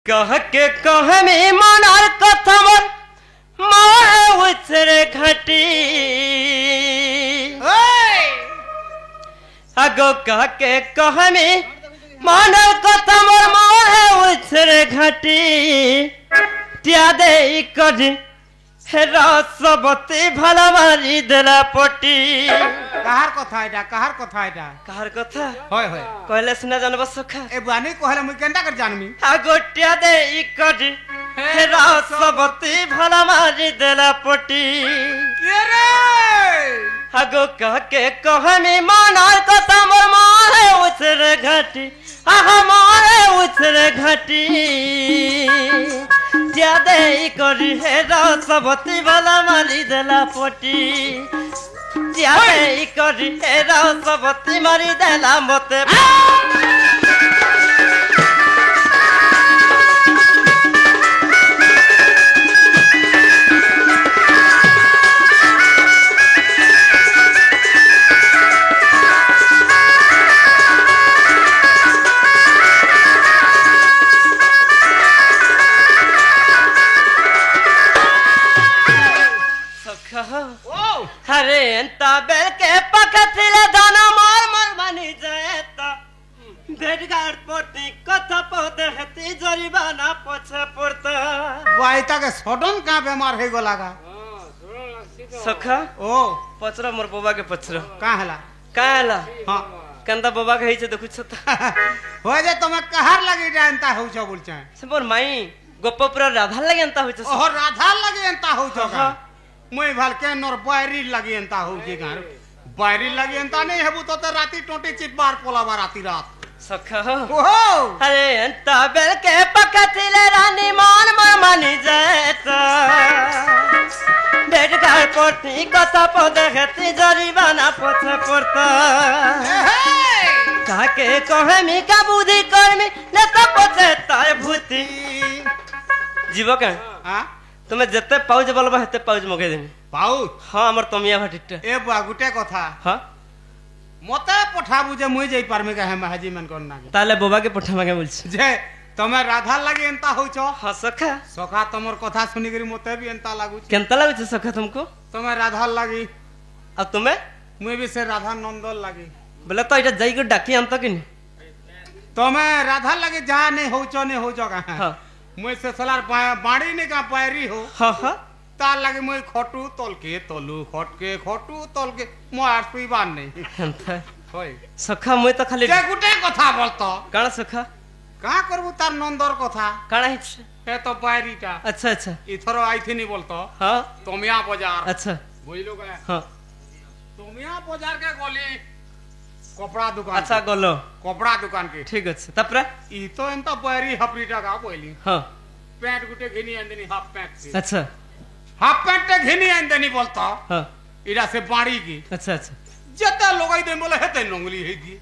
कह के कह में मनार कथा मन मार उछरे घटी अगो कह के कह में मनार कथा मन मार उछरे घटी त्या दे कर रसवती भला मारी देला पटी कहार कथा एटा कहार कथा होय होय कहले सुना जानब सखा ए बानी कहले मुई केंदा कर जानमी गोटिया दे इकट रसवती भला मारी देला पटी के रे हगो कह के कहमी मानार कथा मोर मारे उछरे घटी आहा मारे उछरे घटी ज्यादा करी है रसवती भला मारी देला पटी ज्यादा करी है रसवती मारी देला मते हरे अंता बेल के पकथिले दाना मार मार मानी जाएता भेड़गाड़ पोटी कथा पौधे हती जरिबाना पछे पड़ता वाइता के सडन का बीमार हे गोलागा सखा ओ पचरा मोर बाबा के पचरा का हला हां कंदा बाबा के हिचे देखु छता हो जे तमे कहार लगी जानता हो छ बोल छ से मोर माई गोपपुरा राधा लगे अंता होछ ओह राधा लगे अंता हो छ मुई भाल के नर बायरी लगी अंता हो जे गार बायरी लगी अंता नहीं हेबु तो राती टोटी चितबार पोलावा राती रात सखा ओहो अरे अंता बेल के पकथिले रानी मान मन मानी जाएता भेड़गाड़ पोटी कथा पौधे हती जरिबाना पछे पड़ता काके कहे मी का बुद्धि कर्मी ने तो पछे तार भूति जीव के हां तुम्हें जते पाउज बोलबा हेते पाउज मगे देनी पाउज हां हमर तमिया भाटिटा ए बुआ गुटे कथा हां मते पठाबु जे मुई जई पारमे का हम हाजी मन करना ताले बाबा के पठा मागे बोलछ जे तमे राधा लगे एंता होछ हां सखा सखा तमर कथा सुनी करी मते भी एंता लागु केंता लागु छ सखा तुमको तमे राधा लगी आ तुम्हें मुई भी से राधा नंदन लगी बोले तो इटा जाई के डाकी अंत किनी तमे राधा लगे जा नहीं होछ का हां मुई से सलार बाड़ी ने का पैरी हो हां हां तार लगे मुई खटू तल के तलू खटू तल के मोर पीबान नहीं हंता होय सखा मुई तो खाली जे गुटे कथा बोलतो काना सखा का करबू तार नंदर कथा काना हिच ए तो पैरीटा अच्छा अच्छा इथरो आइथिनी बोलतो हां तोमिया बाजार अच्छा बुझलो का हां तोमिया बाजार के गली कपड़ा दुकान अच्छा गलो कपड़ा दुकान के ठीक अछि तपरा ई तो एंता पैरी हपरीटा का बोली हां पैंट गुटे घिनी आंदनी हाफ पैंट से अच्छा हाफ पैंट ते घिनी आंदनी बोलता हां इरा से बाड़ी की अच्छा अच्छा जते लोगई दे बोले हेते नंगली हे दी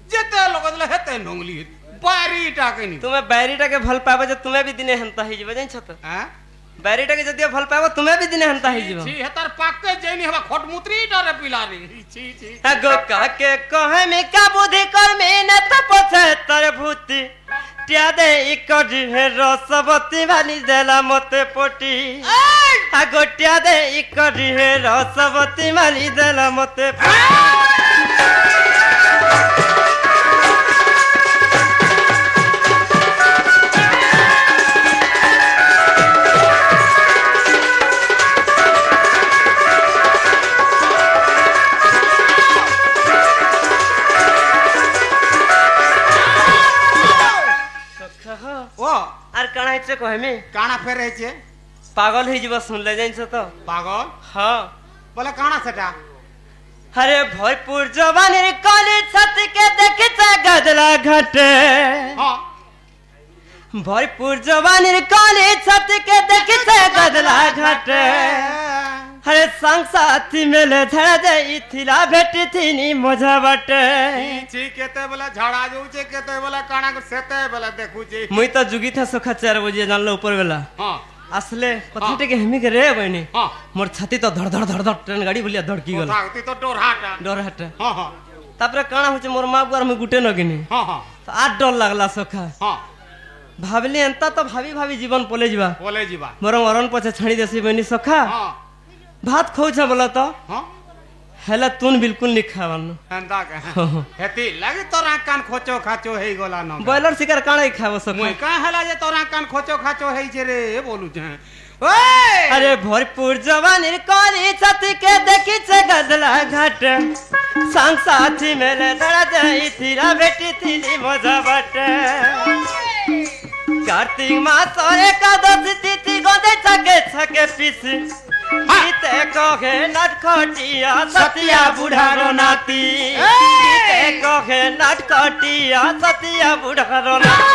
जते लोग दले हेते नंगली हे बैरीटा के नी तुम्हें बैरीटा के भल पाबे जे तुम्हें भी दिने हंता ही जबे जाई छत हैं बैरीटा के जदिया भल पाबो तुम्हें भी दिने हंता ही जबे छी हेतर पाक के जेनी हवा खटमुत्री डरे पिलारी छी छी अगो का के कहे में का बुद्धि कर में न त पछे तर भूति त्या दे इकड है रसवती वाली देला मते पोटी अगो त्या दे इकड है रसवती वाली देला मते ओ आर काना हिचे कहे में काना फेर रहे छे पागल ही जीव सुन ले जाई छ तो पागल हां बोले काना सेटा अरे भरपूर जवानी रे काली छत के देखे छ गदला घटे हां भरपूर जवानी रे काली छत के देखे छ गदला घटे अरे संग साथी मेले झड़ा दे इथिला भेटी थीनी मजा बटे छी केते बोले झड़ा जाऊ छे केते बोले काना को सेते बोले देखू छी मुई तो जुगी था सखा 4 बजे जानलो ऊपर वेला हां असले कथाटे के हेमी के रे बहनी हां मोर छाती तो धड़ धड़ धड़ धड़ ट्रेन गाड़ी बोलिया धड़की गल कथाती तो डर हटा हां हां तापरे काना होचे मोर मां बुआर में गुटे न गिनी हां हां तो आ डर लागला सखा हां ভাবলি এন্তা তো ভাবি ভাবি জীবন পলে যা পলে যা বরং অরণ পছে ছাড়ি দেছি বনি সখা হ্যাঁ ভাত খাউছ বল তো হ্যাঁ হেলা তুন বিলকুল নি খাবান এন্তা কে হেতি লাগি তোরা কান খোচো খাচো হেই গলা ন বয়লার শিকার কাণাই খাব সখা মুই কা হেলা যে তোরা কান খোচো খাচো হেই যে রে বলু যে ওই अरे भरपूर जवानीर करी छती के देखी छे गदला घाट संग साथी मेले धड़ा जाई थीरा बेटी थीली मजा बट कार्तिक मास एकादशी तिथि गोदे छके छके पीसी गीते कहे नटखटिया सतिया बुढ़ारो नाती गीते कहे नटखटिया सतिया बुढ़ारो नाती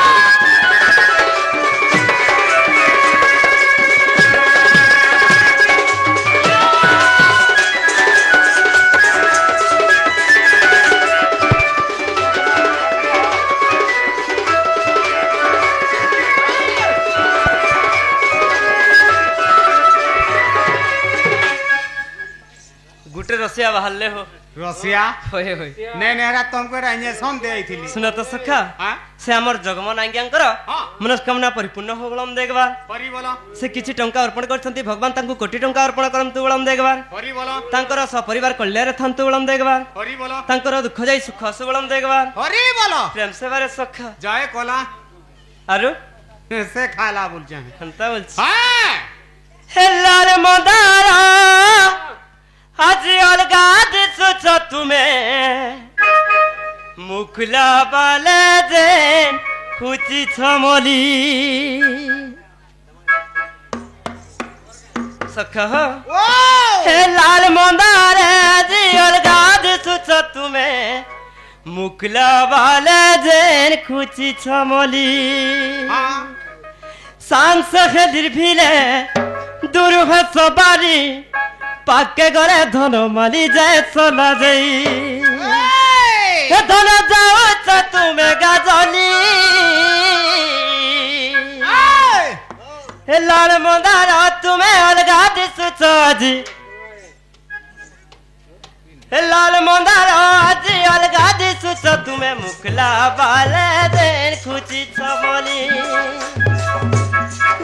गुटे रसिया बाहरले हो रसिया होय होय ने नेहरा तुमको इंजेक्शन दे आइथिली सुनो तो सखा हां से हमर जगमन आज्ञांकर हां मनोस्कामना परिपूर्ण हो बलम देखबा परी बोलो से किछि टंका अर्पण करछंती भगवान तांको कोटी टंका अर्पण करंतु बलम देखबा परी बोलो तांकर सपरिवार कल्याण थंतु बलम देखबा परी बोलो तांकर दुख जाई सुख सु बलम देखबा परी बोलो प्रेम से बारे सखा जाए कोला आरु से खाला बोल जाए हंता बोल हां हेलार मदारा आज अलगा दिसुछ तुम्हें मुखला बाले देन खुची छमली सखा ओ हे लाल मंदारे जी अलगा दिसुछ तुम्हें मुखला बाले देन खुची छमली हां सांस खेदिर भिले दुरुह सबारी पाके गरे धन माली जाए चला जाई धन जाओ तुम्हें गाजली लाल मंदारा तुम्हें अलगा दिसुछ जी लाल मंदारा जी अलगा दिसुछ तुम्हें मुखला बाले देन खुची छमली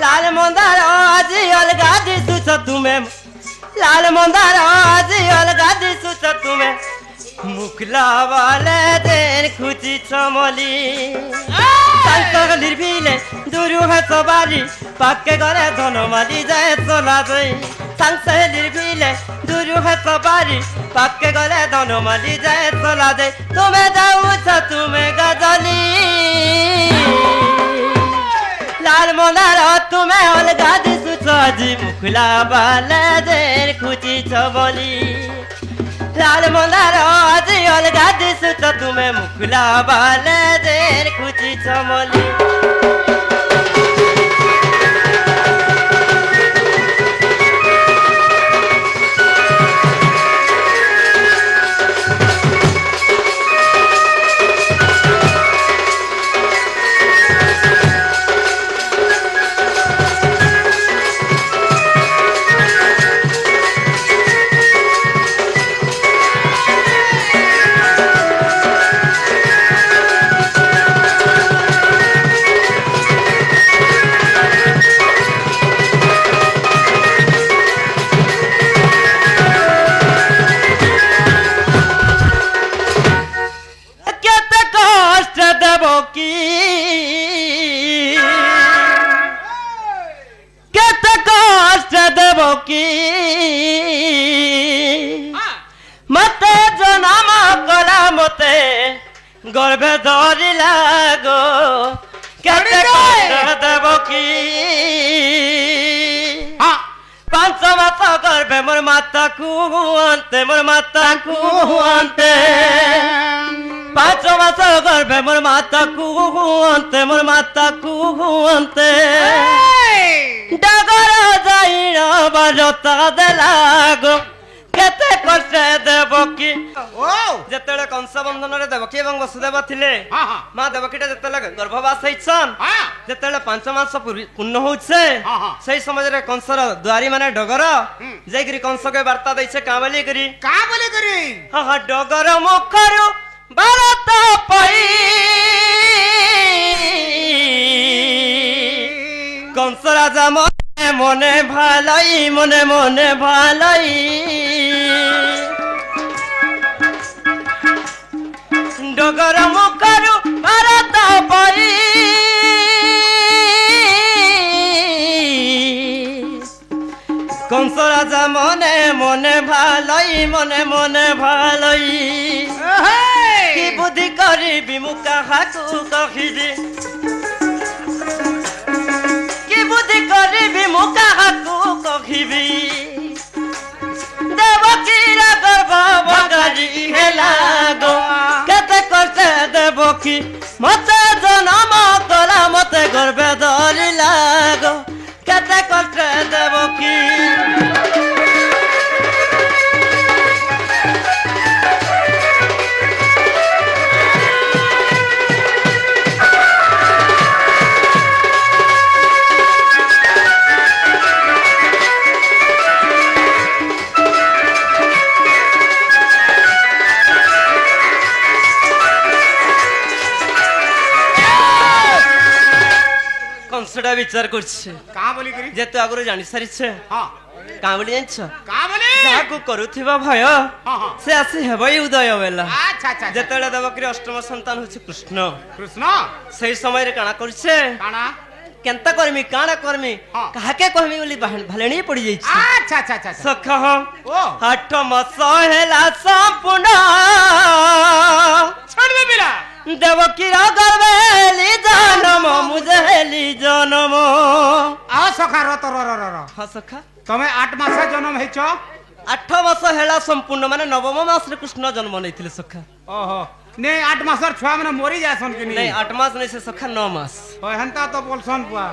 लाल मंदारा जी अलगा दिसुछ तुम्हें लाल मंदार आज अलगा दिसुछ तुम्हें मुखला वाले देन खुची छमली संकर निर्भिले दुरुह सवारी पाके गरे धनमाली जाए चला जाई संसे निर्भिले दुरुह सवारी पाके गरे धनमाली जाए चला जाई तुम्हें जाऊछ तुम्हें गजली लाल मंदार तुम्हें अलगा दिसुछ जी मुखला बाले देन खुची छमली लाल मंदार जी अलगा दिसुछ तुम्हें मुखला बाले देन खुची छमली मते जनाम कला मते गर्भे धरी लागो केते कष्ट देव की पांच मास गर्भे मोर माता कुहंते मोर माता कुहंते पांच मास गर्भे मोर माता कुहंते मोर माता कुहंते डगर जाइन बाजता देलागो केते कष्ट देवकी जेतेले कंस बंधन रे देवकी एवं वसुदेव थिले मां देवकीटा जेतेले गर्भवास होइछन जेतेले 5 मास पूर्ण होउछे सही समय रे कंसर द्वारी माने डगर जैगिरी कंस के वार्ता दैछे का बोली करी हां डगर मुखरु भारत पई কংস রাজা মনে মনে ভালাই মনে মনে ভালাই ডগর মুখরু ভারত পরি কংস রাজা মনে মনে ভালাই মনে মনে ভালাই কি বুদ্ধি করিবি মু কাহাকু কহিবি কি বুদ্ধি করিবি মু কাহাকু কহিবি দেবকীর গর্ভ বগারি হেলা গো কেতে করতে দেবকী মতে জনম কলা মতে গর্ভে ধরিলা গো কেতে করতে দেবকী কংসটা বিচার করছে কা বলি করি যে তুই আগুরে জানি সারিছে হ্যাঁ কা বলি জানিছ কা বলি যাহাକୁ କରୁଥିବା ଭୟ ହଁ, ହଁ। ସେ ଆସି ହେବଇ ଉଦୟ ବେଲା আচ্ছা আচ্ছা আচ্ছা। ଯେତେବେଳେ ଦେବକୀର ଅଷ୍ଟମ ସନ୍ତାନ ହଉଛି କୃଷ୍ଣ কৃষ্ণ ସେଇ ସମୟରେ କାଣା କରିছে কানা କେନ୍ତା କରମି କାଣା କରମି ହଁ। କାହାକେ କହିମି ବୋଲି ଭାଲେଣି ପଡି ଯାଇଛି আচ্ছা আচ্ছা আচ্ছা আচ্ছা। ସଖ ও 8 ମାସ ହେଲା ସମ୍ପୂର୍ଣ୍ଣ ছাড়বে বিরা ଦେବକୀର ଗର୍ଭେଲି ଜନମ ମୁଜେଲି ଜନମ আও সখা রত র র র র। ହଁ ସଖା তুমি 8 মাসে জন্ম হইছ 8 মাସ ହେଲା ସମ୍ପୂର୍ଣ୍ଣ ମାନେ ନବମ ମାସରେ କୃଷ୍ଣ ଜନ୍ମ ନେଇଥିଲେ ସଖା ওহো নে 8 মাসর ছুয়া মানে মরি যাসন কি নি ନାଇଁ 8 ମାସ ନାଇଁ ସେ ସଖା 9 ମାସ হয় হেনতা তো বলছন পুয়া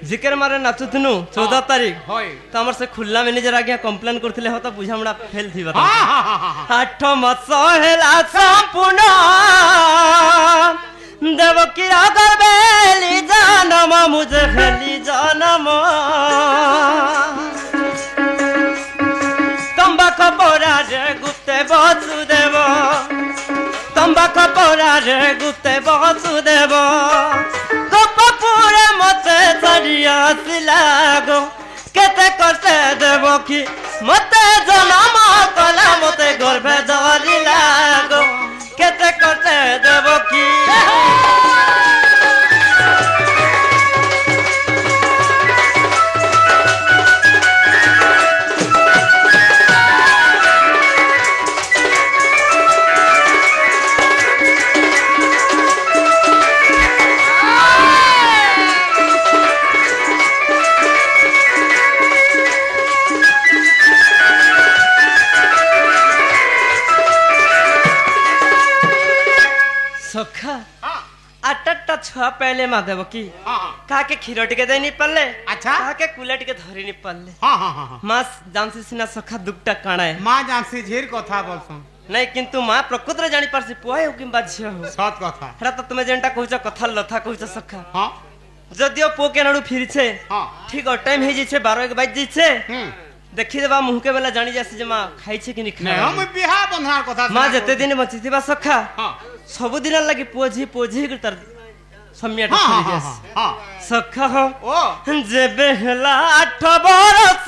জিকের মারে নাচুথিনু 14 তারিখ হয় তো আমার সে খুল্লা ম্যানেজর আজ্ঞা কমপ্লেন করଥିଲେ হতো বুঝামড়া ফেল থিবা হ্যাঁ হ্যাঁ হ্যাঁ হ্যাঁ 8 মাস হেলা সম্পূর্ণ দেবকীর গর্ভেলি জনম মুজে ফেলি জনম তম্বাক পরারে গুপ্তে বসুদেব তম্বাক পরারে গুপ্তে বসুদেব গোপপুরে মতে ছাড়িয়া আসিলা গো কেতে করতে দেবকী মতে জনম কলা মতে গর্ভে ধরিলা গো কেতে করতে দেবকী सखा हाँ 8टा छुआ पहले माँ देवकी हाँ हाँ कहा के क्षीर टिके दे नहीं पाले अच्छा। कहा के कुला टिके धरी नहीं पाले हाँ हाँ हाँ माँ जानसी सिना सखा दुखटा काना है মা জানছি ঝির কথা বলছন नहीं किंतु माँ प्रकृत रे जानी पारसी पुआ हो किंबा झियो हो সৎ কথা हेरा तो तुम्हें जेंटा कहूछ कथा लथा कहूछ सखा হ্যাঁ जदियो पो के नाडू फिरछे हाँ ठीक और टाइम हे जिछे 12 बाज जिछे হুম देखि देबा मुह के बेला जानी जासी जे माँ खाइछे कि नहीं নে खा আমি বিহা বন্ধার কথা माँ जते दिन बची थिबा सखा হ্যাঁ सब दिन लगी पोझी पोझी कर तर सम्याट হ্যাঁ छुरी হ্যাঁ जास হ্যাঁ सखा हो ও जेबे हेला 8 बरस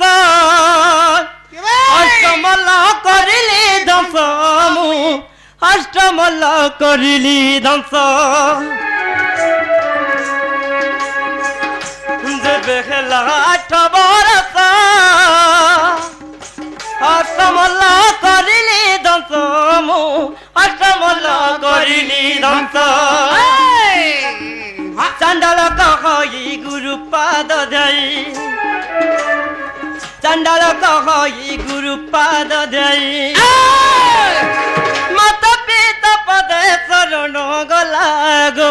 अष्टमल करिली दंस मु अष्टमल करिली दंस जेबे हेला 8 बरस अष्टमल करिली दंस मु अष्टमल करिली दंस चांडाल कहि गुरु पाद ध्याई चांडाल कहि गुरु पाद ध्याई मत पिता पदे शरण गला गो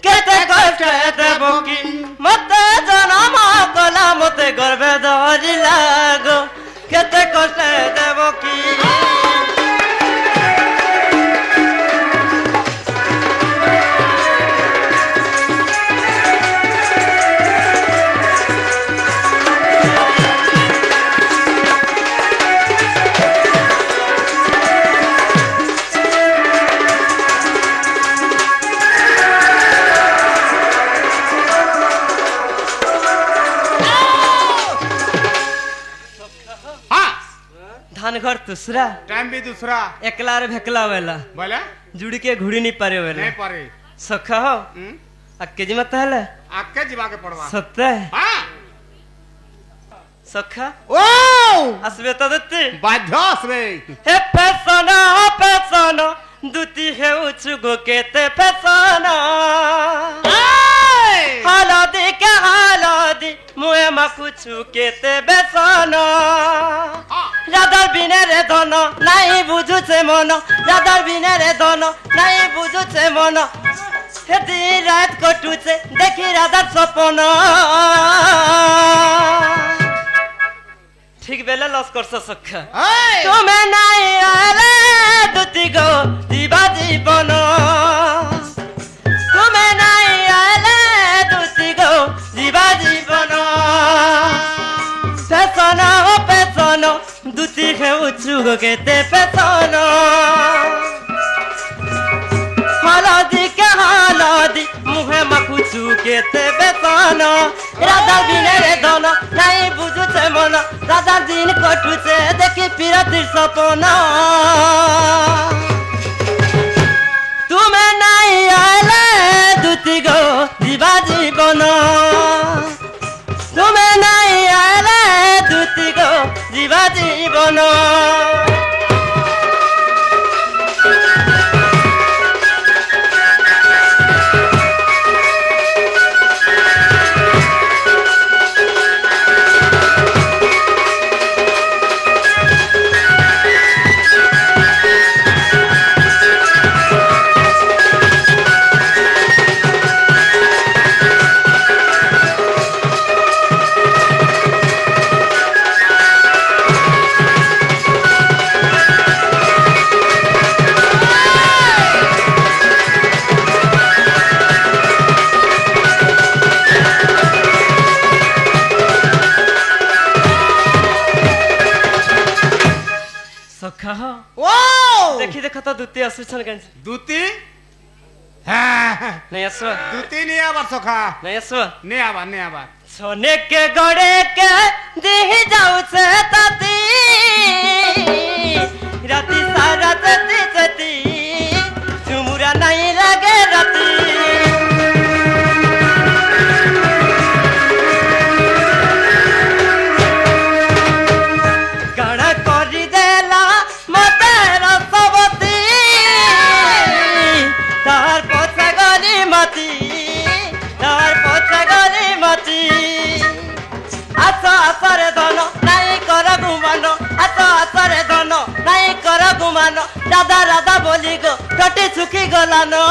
केते कष्ट देवकी मते जनम कला मते गर्भे धरिला गो केते कष्ट देवकी थान घर दूसरा टाइम भी दूसरा एकला रे भेकला वेला बोले जुड़ी के घुड़ी नहीं पारे वेला नहीं पारे सखा हो अक्के जी मत हले आके जीवा के पड़वा सत्य हां सखा ओ असबे तो दत्ती बाध्य असबे हे पेसना दुती हे उचुगो केते पेसना हालदी मुए माकुचु केते बेसना राधार बिने रे धन नहीं बुझुचे मन राधार बिने रे धन नहीं बुझुचे मन हे दिन रात कटुचे देखी राधार सपन ठीक बेले लस कर सखा तुम्हें नहीं आले दुती गो जीवा जीवन तुम्हें नहीं आले दुती गो जीवा जीवन पेसना ओ पेसना दुती है उचुगो केते पेसना हालदी मुहे माकुचु केते बेसना राधा बिने रे धन नहीं बुझुचे मन राधा दिन कटुचे देखी पिरतिर सपना तुम्हें नहीं आले दुती गो जीवा जीवन तुम्हें नहीं आले दुती गो जीवा जीवन देखी देखा तो दूती आसुछन केन दूती हां नहीं आसवा दूती नहीं आवा सखा नहीं आसवा नहीं आवा सोने के गड़े के देह जाऊ से ताती राती सारा तती झुमुरा नहीं लगे राती गाना करी देला मते रसवती तार पोछा गरी मती तार पोछा गरी मती आसरे धन नहीं कर गुमान आसरे धन नहीं कर गुमान राधा राधा बोली गो टटी सुखी गलानो